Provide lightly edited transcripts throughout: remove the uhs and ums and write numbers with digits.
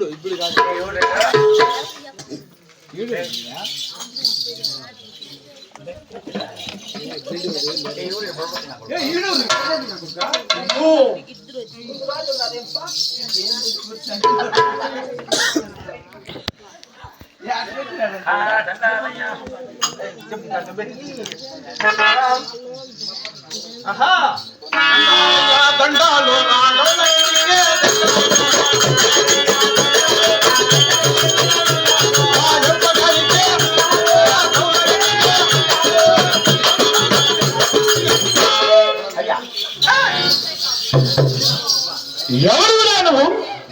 ఇప్పుడు కాదు దండాలు ఎవరు నువ్వు?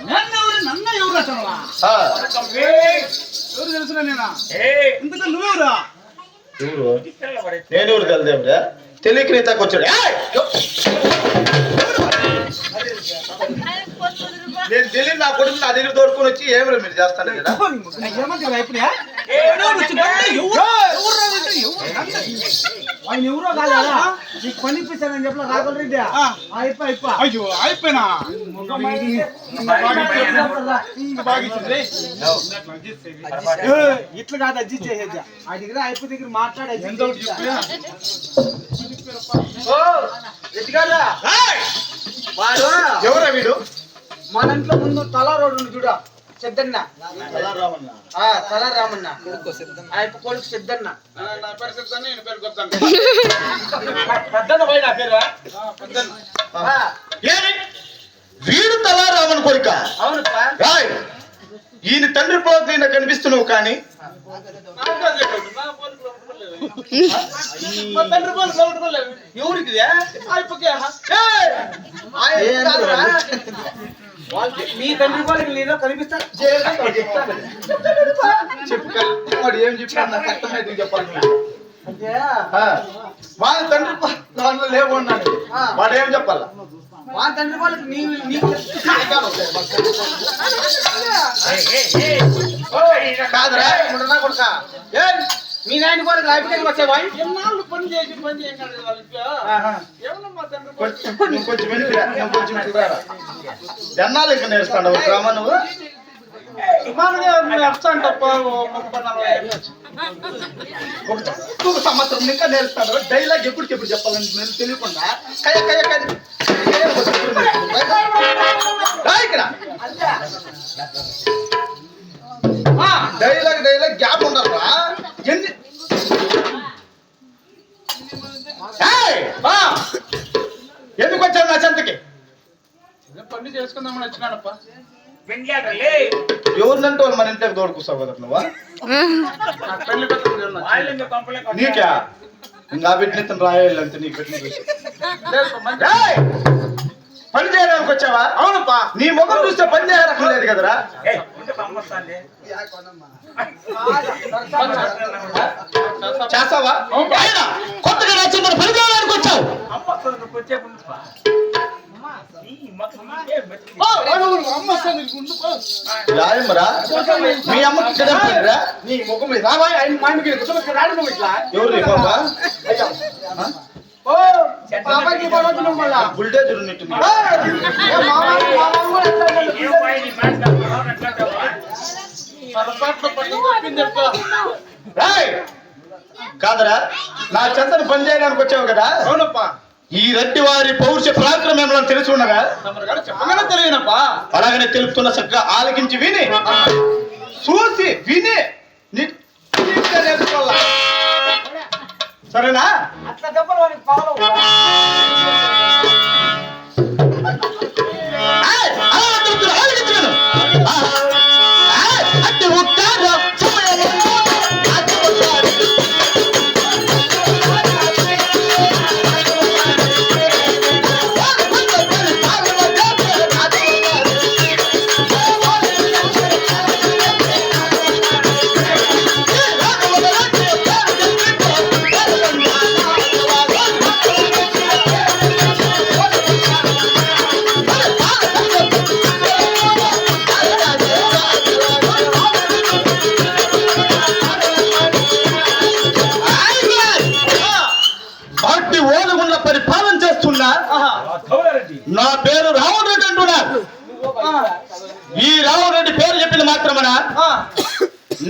నన్న ఎవరు తెలుసునా నేనా ఎందుకంటే నువ్వెవరా? నేనెవరు తెలుదేమిరా? తెలియక నీ తక్కువ వచ్చాడు. నేను తెలియదు నా కొడుకు నా దగ్గర దొరుకుని వచ్చి ఏమిరా మీరు చేస్తాను కదా ఏమంటారా ఇప్పుడే ఆయన ఎవరో కాదా నీకు పని ఇప్పిస్తానని చెప్పలే రాఘవ రెడ్డి అయ్యో అయిపోయినా ఇట్లా కాదు అడ్జస్ట్ చేసేది ఆ దగ్గర అయిపోయి దగ్గర మాట్లాడే ఎవరా వీడు? మన ఇంట్లో ముందు తలా రోడ్డు చూడ సిద్ధన్న తలా రామన్న కొడుకు సిద్ధన్న వీడు తలారామన్ కొడుక? అవును ఈయన తండ్రి పోతే కనిపిస్తున్నావు కానీ ఎవరికి మీ తండ్రి వాళ్ళకి నేను కనిపిస్తా చెప్పాడు ఏం చెప్పాడు నాకు అర్థమైతే చెప్పాలి అంటే వాళ్ళ తండ్రి దాంట్లో లేవున్నాడు వాడు ఏం చెప్పాలా వాళ్ళ తండ్రి వాళ్ళకి నీకు కాదురా కొడుక మీ నాయన వాళ్ళకి రాయిపోయి వచ్చావా ఎన్నాళ్ళు పని చేసి పని చేయండి కొంచెం ఎన్నాళ్ళు ఇంకా నేర్చుకోండి గ్రామా నువ్వు ఒక సంవత్సరం ఇంకా నేర్చుతాడు. డైలాగ్ ఎప్పుడు చెప్పాలని నేను తెలియకుండా ఇక్కడ డైలాగ్ గ్యాప్ ఉండరా? ఎందుకు వచ్చావు నా చెంతకి? పని చేసుకుందామని వచ్చినాడప్ప. ఎవరినంటే వాళ్ళు మన ఇంట్లోకి దోడుకుస్తావు కదా నువ్వా? నీకా ఇంకా పెట్టిన రాయాలి అంతే నీకు పెట్టిన పని చేయడానికి వచ్చావా? అవునప్పా. నీ ముఖం చూస్తే పని చేయడానికి లేదు కదరా? చేస్తావా? కొత్తగా నచ్చిన పని చేయడానికి వచ్చావు. రాయమ్మరా మీ అమ్మకి చదవరా? నీ ముఖం మీద రావా ఆయన మామికి రాడు నువ్వు ఇట్లా ఎవరు బాబా? బుల్డేజర్ ఉన్నట్టు కాదరా నా చెంతను పని చేయడానికి వచ్చావు కదా? అవునప్పా. ఈ రెడ్డి వారి పౌరుష పరాక్రమంలో తెలిసి ఉన్నగా? తెలియనప్పా. అలాగనే తెలుపుతున్న చక్కగా ఆలకించి విని చూసి విని నేర్చుకోవాలా? సరేనా? అట్లా దెబ్బలు వాడికి పగలవు.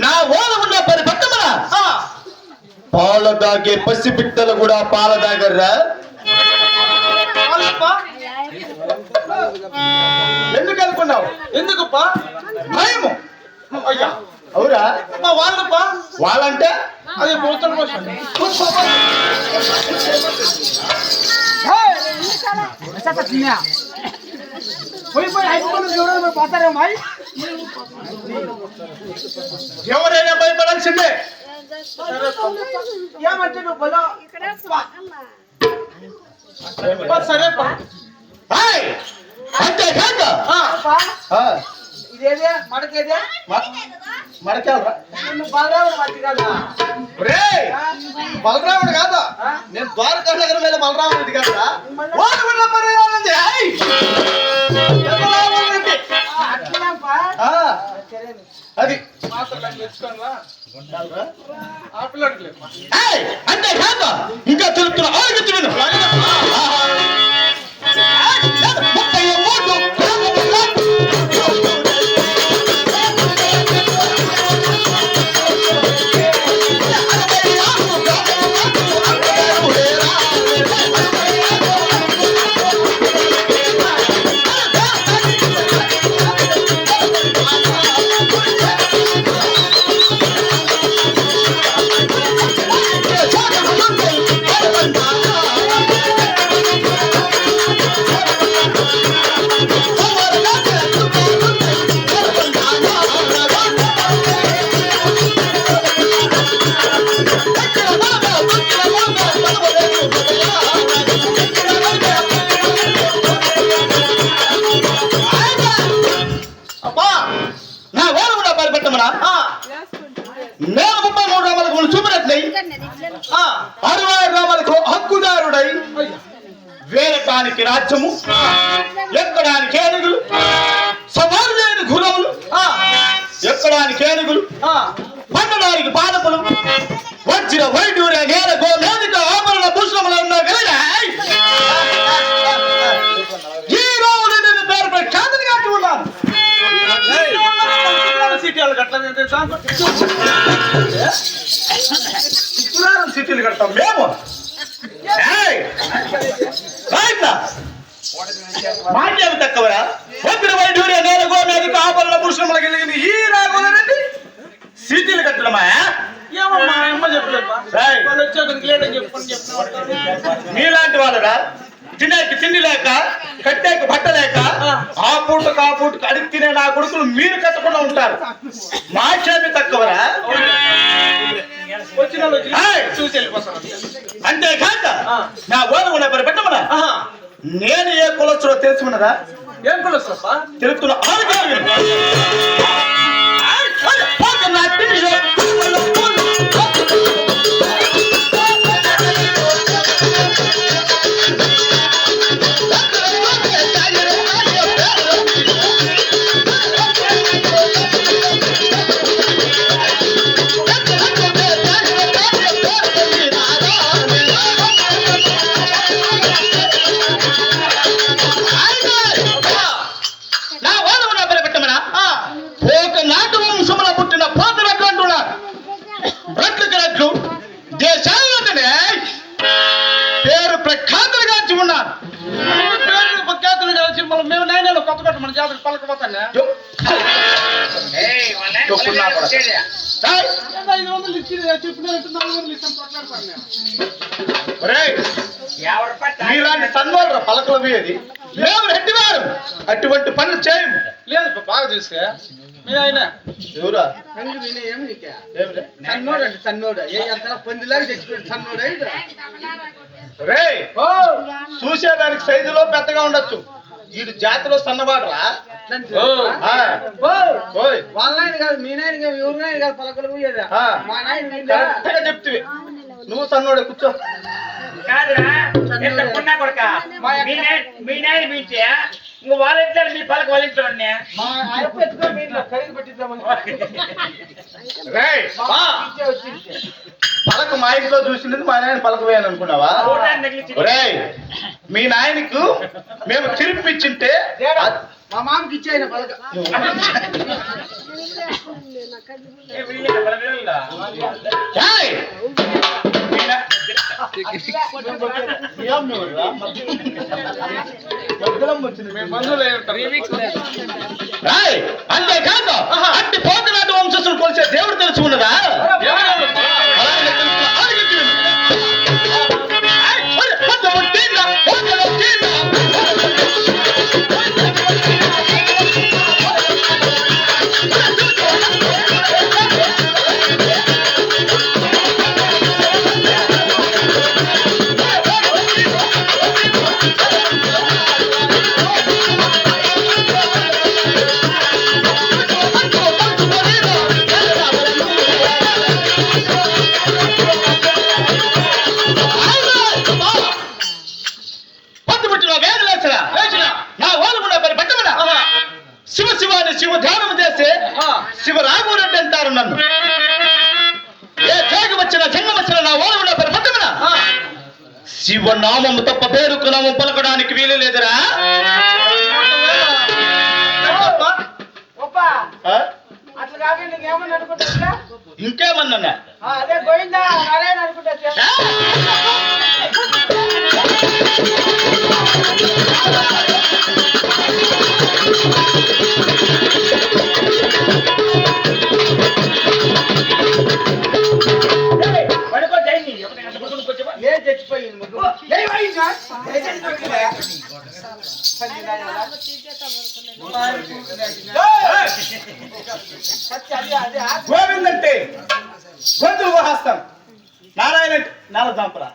నా ఓల ఉన్న పరి పట్టమనా పాల దాగే పసి బిడ్డలు కూడా పాల దాగర్రా. ఎందుకు అనుకున్నావు? ఎందుకప్పా? భయము. అయ్యా అవురా? వాళ్ళప్పా. వాళ్ళంటే అది పోతున్న కోసం ఎవరైనా భయపడాల్సిందే. ఏమంటే నువ్వు బలో సరే అంతేకాక ఇదేదే మడకేదే మడకేలరా బలరాముడు మట్టి కాదా? బలరాముడు కాదా? నేను ద్వారకా నగరం వెళ్ళే బలరాముడి కాదా? అది అంతేకాక ఇంకా చెప్తున్నా నేను 33 గ్రామాలకు చూపినట్లయి 60 గ్రామాలకు హక్కుదారుడై వేరటానికి రాజ్యము, ఎక్కడానికి ఏనుగులు, సవాలు లేని గురవులు, ఎక్కడానికి ఏనుగులు, పండడానికి పాదపులు, వచ్చిన వైడూరే నేల గోమేదిక ఆభరణ భూషణములు ఉన్న వేళ ఈ రోజు నేను పేరుపై ఖ్యాతిని కాచి ఉన్నాను. సిటీలు కడతాం మేము. మాకేమి తక్కువరా? ఒత్తిడి వైడూరే నేల గోమేదిక ఆభరణ భూషణములు కలిగిన ఈ రాఘవులనండి సిటీలు కట్టడమా? మీలాంటి వాళ్ళరా తినేకి తిండి లేక, కట్టేకి బట్ట లేక, ఆ పూటకు అడిగి తినే నా కొడుకులు మీరు కట్టకుండా ఉంటారు. మాకేమి తక్కువరా? అంతేకాక నా ఓన ఉన్న పని పెట్టమన్నా నేను ఏ కులస్తులో తెలుసుకున్నదా? ఏం కులస్తప్పా? తెలుస్తున్నా పేరు ప్రఖ్యాతులుగాంచి ఉన్నారు. పేరు ప్రఖ్యాతులు కలిసి మేము నైనాలు కొత్త కొత్త మన జాతర పలకపోతాను. 500 ఇచ్చి చెప్పినట్టు 400 ఇస్తాను కొట్లాడతాను. మీలాంటి సన్వాళ్ళు పలకలు పోయేది మేము రెడ్డివారు అటువంటి పనులు చేయము. లేదు బాగా చూస్తే మీ ఆయన ఎవరా సన్నోడు అంటే సన్నోడు పందిలాగా తెచ్చిపెట్టి సన్నోడు అయితే చూసేదానికి సైజులో పెద్దగా ఉండొచ్చు. వీడు జాతిలో సన్నవాడరా? వాళ్ళ నాయన కాదు, మీ నాయన కాదు, ఎవరి నాయన కాదు పలకలు పోయేదా? మా నాయన చెప్తివి నువ్వు సన్నోడే కూర్చో. మీ నాయన మించే ఇంక వాళ్ళ మీ పలక వలించండి. పలక మా ఇంట్లో చూసినది మా నాయన పలక పోయాను అనుకున్నావా? మీ నాయనకు మేము తిరిపిచ్చింటే మా మామకి ఇచ్చాయన పలక ఏయ్! ఏయ్! అంతేకాదు అట్టి పోతునాటి వంశస్థులు కొలిచే దేవుడు తెలిసి ఉన్నదా? శివ శివాని శివ ధ్యానం చేస్తే శివ రాఘవరెడ్డి అంటారు నన్ను. ఏ జోగి వచ్చిన జన్మ వచ్చిన నా ఓలమున పరిపట్టమన శివనామము తప్ప పేరుకు నామం పలకడానికి వీలు లేదురా. ఇంకేమన్నా అదే గోవిందా నారాయణ అనుకుంటా. గోవింద్ అంటే గొంతులు హస్తం, నారాయణ అంటే నాలుగు దాంపరా.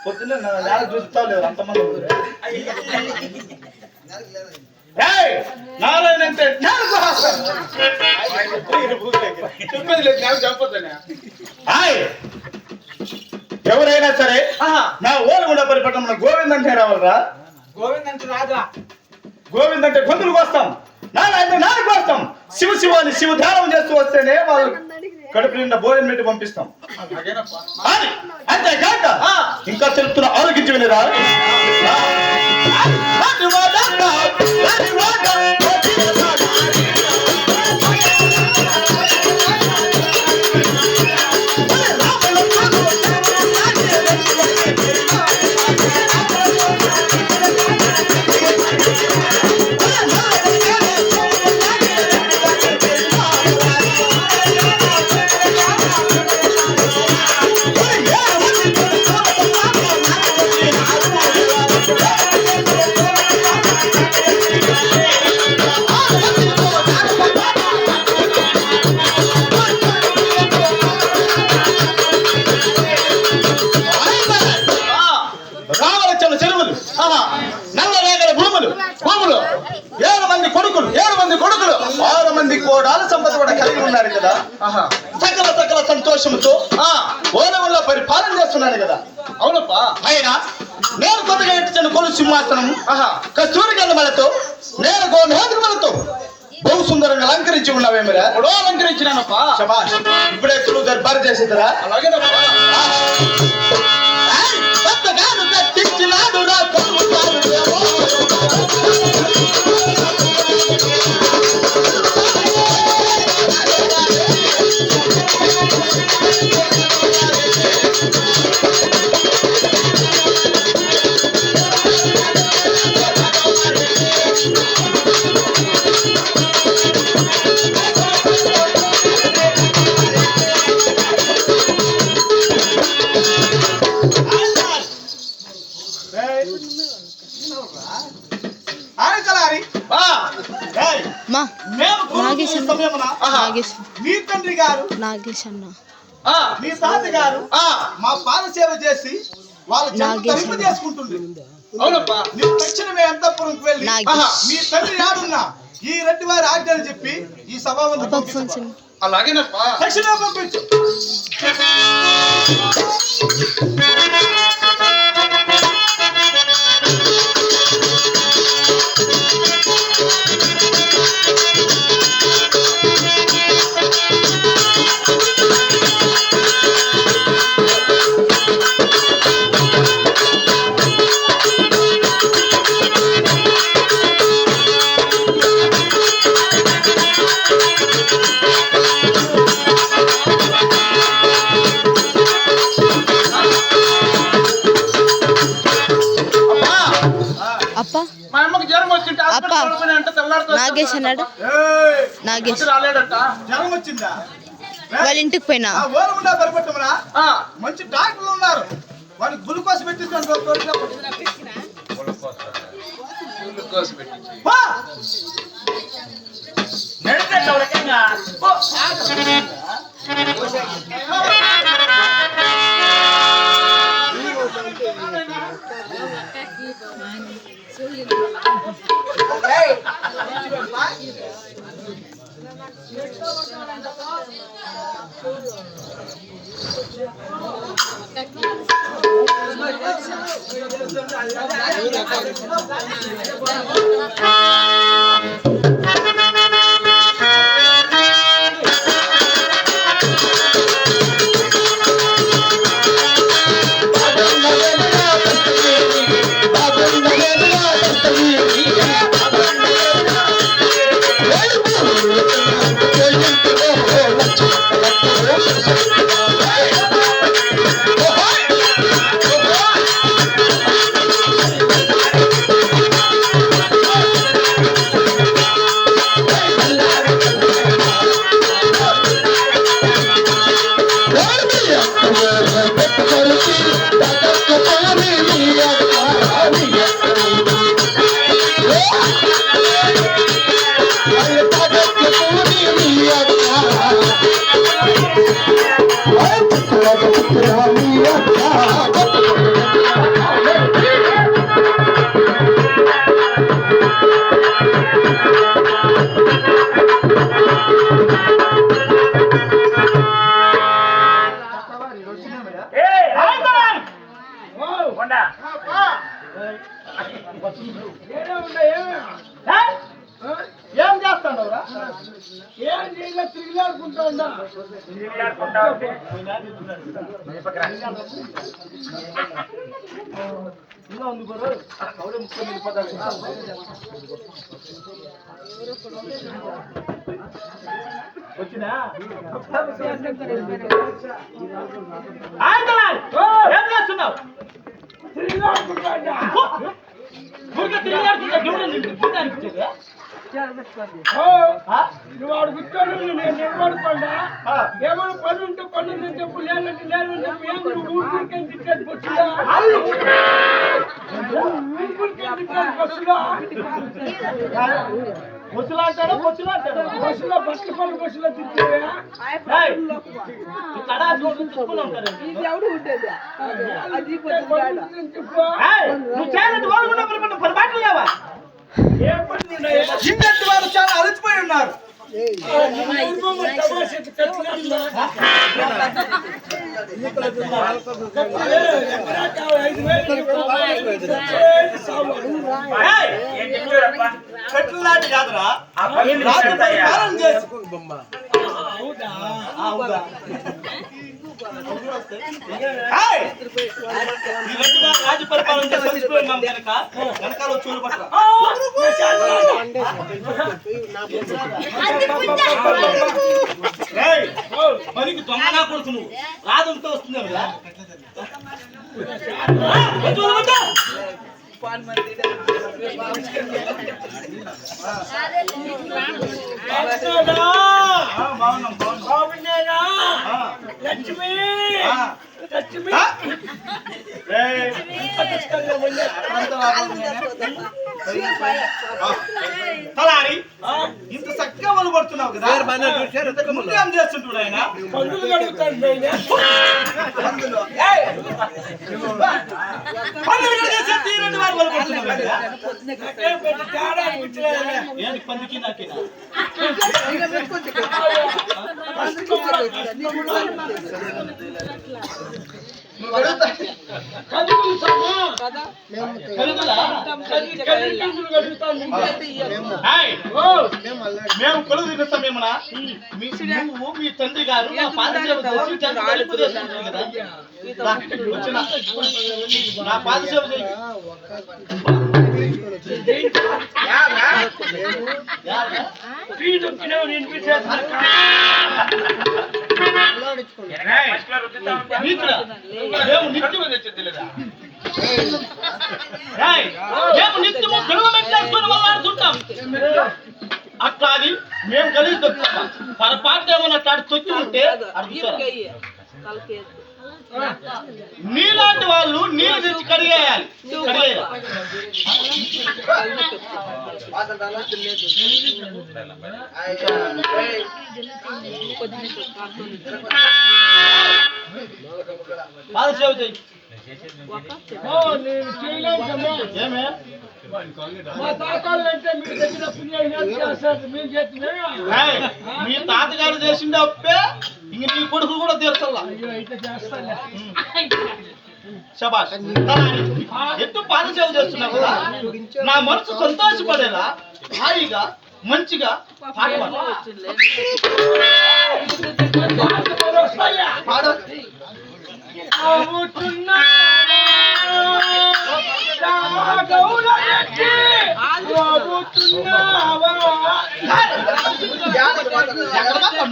పొద్దున్న నాలుగు చూస్తావు లేదు అంతమంది. నారాయణ అంటే నాలుగు హస్తం. ఎవరైనా సరే నా ఓలగుండ పరిపట్టణంలో గోవింద్ అంటే రావాలరా. గోవింద్ అంటే రాదురా. గోవింద్ అంటే గొంతులు కోస్తాం, నారాయణ నాలుగు కోస్తాం. శివ శివాని శివ ధ్యానం చేస్తూ వస్తేనే వాళ్ళు కడుపు నిండా భోజనం పెట్టి పంపిస్తాం. అంతేకాక ఇంకా చెప్తున్న ఆరోగించి వినరా. సంపద కూడా కలిగి ఉన్నారు కదా. సకల సకల సంతోషంతో ఓలవల్ల పరిపాలన చేస్తున్నాను కదా. అవునప్పా. ఆయన నేను కొత్తగా ఎట్టిన కొలు సింహాసనం కస్తూరి గల్లమలతో నేను గోనేదుమలతో బహు సుందరంగా అలంకరించి ఉన్నావేమిరా. ఎప్పుడో అలంకరించినానప్పా. శభాష్. ఇప్పుడే నువ్వు దర్బారు చేసేదరా. అలాగేనప్పా. కొత్తగాను కట్టించినాడు నా మీ తండ్రి గారు నాగేష్ అన్న మీ తాత గారు మా పాద సేవ చేసి వాళ్ళ జన్మ చేసుకుంటుంది. అవునప్పా. నీ తక్షణమే అంతఃపురంకి వెళ్ళి మీ తండ్రి ఆడున్నా ఈ రెడ్డి వారి ఆజ్ఞని చెప్పి ఈ సభ పంపించు. అలాగేనప్పా. తక్షణమే పంపించు. నాగేష్ అన్నాడు. ఏయ్, నాగేష్ రాలేడట. జ్వరం వచ్చిందా? వాళ్ళ ఇంటికి పోయినా. ఓలగుండా పరిపెట్టమనా? ఆ, మంచి డాక్టర్లు ఉన్నారు, వాడికి గ్లూకోజ్ పెట్టిస్తాను. నడితే రకంగా ఏం చేస్తాడు? ఏం చేయలే, తిరిగిలాడుకుంటా ఉందా. వచ్చినా ఏం చేస్తున్నావు? తిరిగిలాడుకుంటా ఉందా. నువ్వు వాడు కూర్చోడు, నేను నిలబడుకోండా. ఏమైనా పని ఉంటే పని ఉందని చెప్పు, లేదంటే లేదని చెప్పు. ఏం నువ్వు ఊరికేం తిట్టేది వచ్చిందా? ఊరికేం తిట్టేది వచ్చిందా? బొచ్చులా అంటాడు, బొచ్చులా అంటాడు. బస్సులో బట్టల పనులు బస్సులో తిట్టేవా? ఇంటి వారు చాలా అలసిపోయి ఉన్నారు. చెట్లలాంటి కాదురా, రాజు పరిపాలన చేసి రాజు పరిపాలన చేసి అలసిపోయినాం కనుక వెనకాల చూడు పట్ల మనకి దొంగనా కొడుకు నువ్వు రాజంతో వస్తుంది కదా. లక్ష్మి లక్ష్మి తలారి ఇంత చక్కగా వాళ్ళు పడుతున్నావు కదా, ముందు ఏం చేస్తుంటాడు ఆయన? పందులు కడుగుతాను పందికి నాకేనా మేము కొలువు తీరుస్తాం. మేమనా నువ్వు మీ తండ్రి గారు నా పాదసేవ చేసి తలుపు చేసుకుంటారు కదా, నా పాదసేవ చేయి. మేము నిత్యము గడువు పెట్టేసుకొని వల్లాడుతుంటాం. అట్లాది మేము కలిసి దొక్కుతాం. పొరపాటు ఏమన్నా అట్లా తొక్కి ఉంటే అడుగుతారా? నీలాంటి వాళ్ళు నీళ్ళు తెచ్చి కడిగేయాలి. పాదసేవ చెయ్యి. నేను చేయలేము. ఏమే మా తాతాలు అంటే మీరు దగ్గర పుణ్యం చేస్తారు. మేము చేస్తున్నాం. మీ తాతగారు చేసిండే అప్పే ఇంక నీ కొడుకు కూడా తీర్చాల. అయితే చేస్తాను. శబాష్. ఎత్తు పాదసేవ చేస్తున్నావు కదా, నా మనసు సంతోషపడేలా హాయిగా మంచిగా పాట పాడు.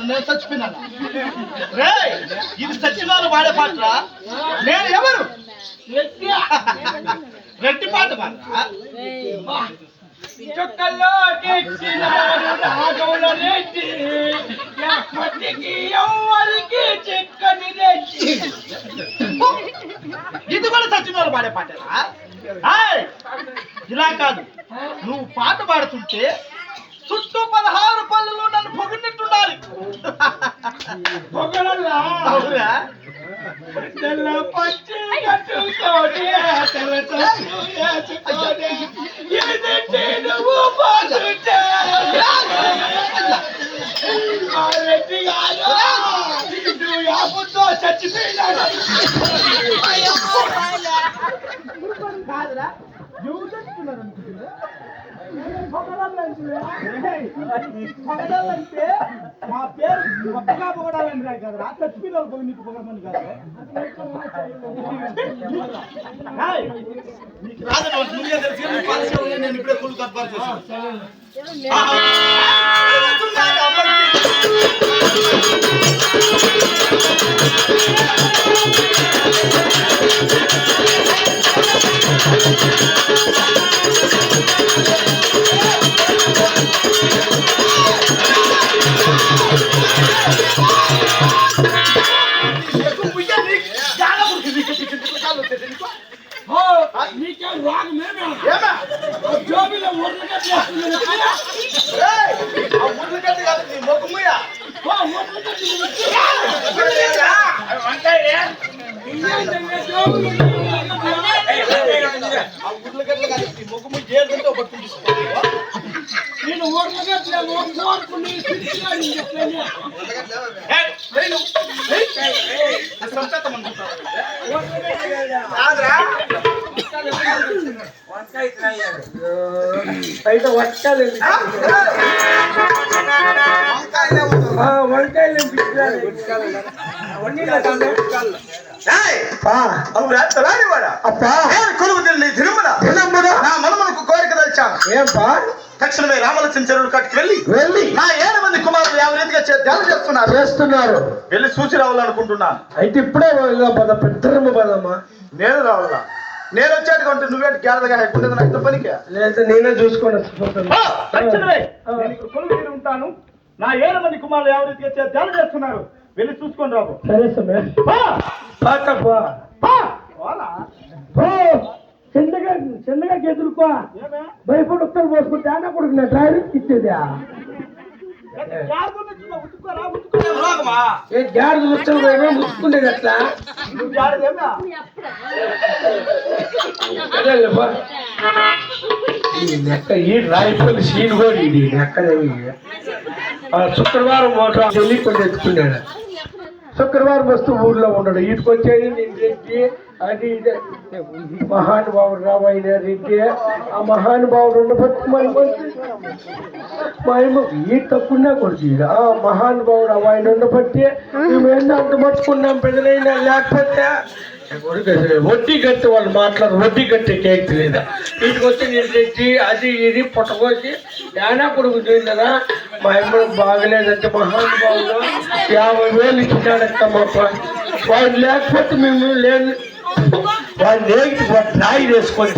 నేను చచ్చిపోయినా. రే ఇది సచ్చినాలు పాడే పాటరా. నేను ఎవరు? రెడ్డి పాట పాడరా. చుక్కల్లో రాగవుల రెడ్డి, ఎప్పటికి ఎవరికి చిక్కని రెడ్డి. ఇది కూడా సచ్చినాలు పాడే పాటరా. ఇలా కాదు, నువ్వు పాట పాడుతుంటే చుట్టూ 16 పళ్ళులు నన్ను పొగిడినట్టుండాలి. పొగడల్లా అవునా? తెల్ల పచ్చి కట్టుకోని ఏదంటే నువ్వు బాగుంటే ఆ రెడ్డి కాదు, నువ్వు యాపంతో చచ్చిపోయినాడు. కాదురా ఎవరు తెచ్చుకున్నారు అనుకుంటున్నా? పొగడాలంటే మా పేరు గొప్పగా పొగడాలని రా కదరా. చచ్చిపోయిన వాళ్ళు పొగ నీకు పొగడమని కాదు. నీకు రాదు, నువ్వే తెలిసి నీ పాదసేవ నేను ఇప్పుడే ఫుల్ కన్ఫర్మ్ చేశాను. నీకేం రాగమేనా? జోబిలో ఉర్లగడ్డ నేను ఉర్లగడ్డలేమో కోరుకుని అయితే వంకాయలు వంకాయలు కోరిక తెచ్చాను. ఏంపా? తక్షణమే రామలక్ష్మణ చెరువులు కట్టుకు వెళ్ళి నా 7 మంది కుమారులు 50 రీతిగా చేస్తున్నారు. వెళ్ళి చూసి రావాలనుకుంటున్నాను. అయితే ఇప్పుడే పద పెద్దమ్మ పదమ్మా. నేను రావాలా? నేను వచ్చాడు కొంటే నువ్వేంటి గ్యాలగా ఎక్కువ నాకు పనికి లేదా నేనే చూసుకొని తక్షణమే నేను ఇక్కడ కొలువు ఉంటాను. నా 7 మంది కుమారులు 50 రీతిగా ధ్యానం చేస్తున్నారు. వెళ్ళి చూసుకొని రాబో. సరే సమయ చిన్నగా ఎదురుకో. భయపడి ఉత్తరం పోసుకుంటే ఆన కొడుకు నా డ్రైవర్ ఇచ్చేదా? జాడు ముచ్చుకునే ముచ్చుకునేది అట్లా నెక్క ఈ రాయిపల్లి సీన్ కూడా ఇది నెక్కదేవి. శుక్రవారం మోటార్ వెళ్ళి ఎత్తుకున్నాడు. శుక్రవారం వస్తూ ఊర్లో ఉన్నాడు. వీటికి వచ్చేది నేను రెడ్డి అది మహానుభావుడు రామాయణ రెడ్డి. ఆ మహానుభావుడు ఉండబట్టి మేము ఈ తప్పున్నా కొడుకు ఆ మహానుభావుడు ఆయన ఉండబట్టి మేము ఏందో అంత పట్టుకున్నాం. పెద్దలైనా లేకపోతే వడ్డీ కట్టి వాళ్ళు మాట్లాడు. వడ్డీ కట్టే కేక్ లేదా వీటికి వచ్చి నేను రెడ్డి అది ఇది పుట్టకోసి ఏనా కొడుకు చూడరా మా అమ్మ బాగలేదంటే మహానుభావుడు 50,000 ఇచ్చినాడక్క మాకు. వాడు లేకపోతే మేము లేదు. వాడు లేకి రాయి వేసుకొని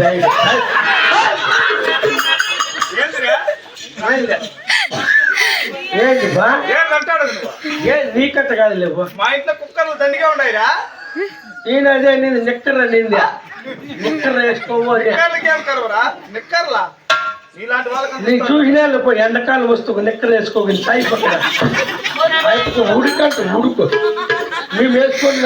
ఏంటి బా ఏంటంటాడు నువ్వు? ఏ నీకట్ట కాదు లేవు మా ఇంట్లో కుక్కర్లు దండిగా ఉన్నాయిరా. నేను అదే నేను నిక్కర్ నింది నిక్కర్ వేసుకోవాలి నిక్కర్లకి ఏం కరువురా? నిక్కర్లా ఇలాంటి వాళ్ళకి నేను చూసినా లేపో ఎండకాలం వస్తూ నిక్కర్ వేసుకోగలి సాయి పక్కన ఉడుకంట ఉడుకు మేము వేసుకొని